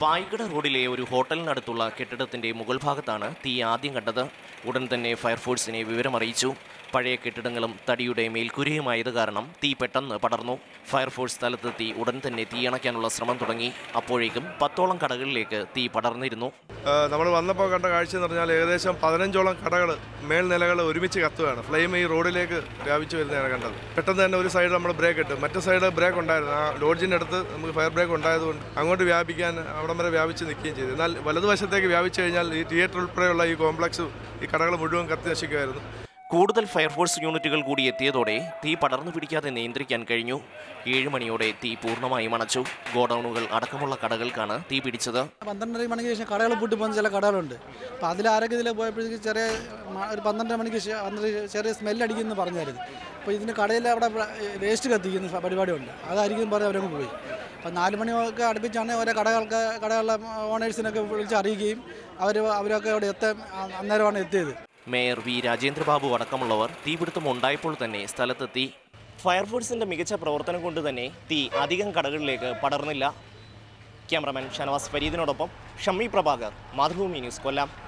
പായിക്കട റോഡിലെ ഒരു ഹോട്ടലിനടുത്തുള്ള കെട്ടിടത്തിന്റെ മുകൾ ഭാഗത്താണ് തീ ആദ്യം കണ്ടത്. ഉടൻ തന്നെ ഫയർഫോഴ്സിനെ വിവരമറിയിച്ചു. പഴയ കെട്ടിടങ്ങളും തടിയുടെ മേൽക്കൂരയുമായത് കാരണം തീ പെട്ടെന്ന് പടർന്നു. ഫയർഫോഴ്സ് സ്ഥലത്തെത്തി ഉടൻ തന്നെ തീയണയ്ക്കാനുള്ള ശ്രമം തുടങ്ങി. അപ്പോഴേക്കും 10ഓളം കടകളിലേക്ക് തീ പടർന്നിരുന്നു. നമ്മൾ വന്നപ്പോൾ കണ്ട കാഴ്ച എന്ന് പറഞ്ഞാൽ ഏകദേശം 15ഓളം കടകൾ മേൽനിലകൾ ഒരുമിച്ച് കത്തുകയാണ്. ഫ്ലെയിം ഈ റോഡിലേക്ക് വ്യാപിച്ചു വരുന്നതാണ് കണ്ടത്. പെട്ടെന്ന് തന്നെ ഒരു സൈഡ് നമ്മൾ ബ്രേക്ക് ഇട്ടു, മറ്റേ സൈഡ് ബ്രേക്ക് ഉണ്ടായിരുന്നു. ആ ലോഡ്ജിൻ്റെ അടുത്ത് നമുക്ക് ഫയർ ബ്രേക്ക് ഉണ്ടായതുകൊണ്ട് അങ്ങോട്ട് വ്യാപിക്കാൻ അവിടം വരെ വ്യാപിച്ച് നിൽക്കുകയും ചെയ്തു. എന്നാൽ വലതുവശത്തേക്ക് വ്യാപിച്ചു കഴിഞ്ഞാൽ ഈ തിയേറ്റർ ഉൾപ്പെടെയുള്ള ഈ കോംപ്ലക്സ് ഈ കടകൾ മുഴുവൻ കത്തി നശിക്കുമായിരുന്നു. കൂടുതൽ ഫയർഫോഴ്സ് യൂണിറ്റുകൾ കൂടി എത്തിയതോടെ തീ പടർന്നു പിടിക്കാതെ നിയന്ത്രിക്കാൻ കഴിഞ്ഞു. 7 മണിയോടെ തീ പൂർണ്ണമായും അണച്ചു. ഗോഡൌണുകൾ അടക്കമുള്ള കടകൾക്കാണ് തീ പിടിച്ചത്. 12 മണിക്ക് ശേഷം കടകൾ പൂട്ടി പോകുന്ന ചില കടകളുണ്ട്. അപ്പോൾ അതിൽ ആരൊക്കെ ഇതിൽ പോയപ്പോഴേക്ക് ചെറിയ ഒരു 12 മണിക്ക് ചെറിയ സ്മെല്ലടിക്കുമെന്ന് പറഞ്ഞായിരുന്നു. അപ്പോൾ ഇതിന് കടയിൽ അവിടെ വേസ്റ്റ് കത്തിക്കുന്ന പരിപാടിയുണ്ട്, അതായിരിക്കും പറഞ്ഞ് അവരങ്ങ് പോയി. അപ്പോൾ 4 മണിയൊക്കെ അടുപ്പിച്ചാണ് ഓരോ കടകളിലെ ഓണേഴ്സിനൊക്കെ വിളിച്ച് അറിയിക്കുകയും അവരൊക്കെ അവിടെ അന്നേരമാണ് എത്തിയത്. മേയർ വി രാജേന്ദ്രബാബു അടക്കമുള്ളവർ തീപിടുത്തം ഉണ്ടായപ്പോൾ തന്നെ സ്ഥലത്തെത്തി. ഫയർഫോഴ്സിന്റെ മികച്ച പ്രവർത്തനം കൊണ്ട് തന്നെ തീ അധികം കടകളിലേക്ക് പടർന്നില്ല. ക്യാമറമാൻ ഷനവാസ് ഫരീദിനോടൊപ്പം ഷമ്മി പ്രഭാകർ, മാതൃഭൂമി ന്യൂസ്, കൊല്ലം.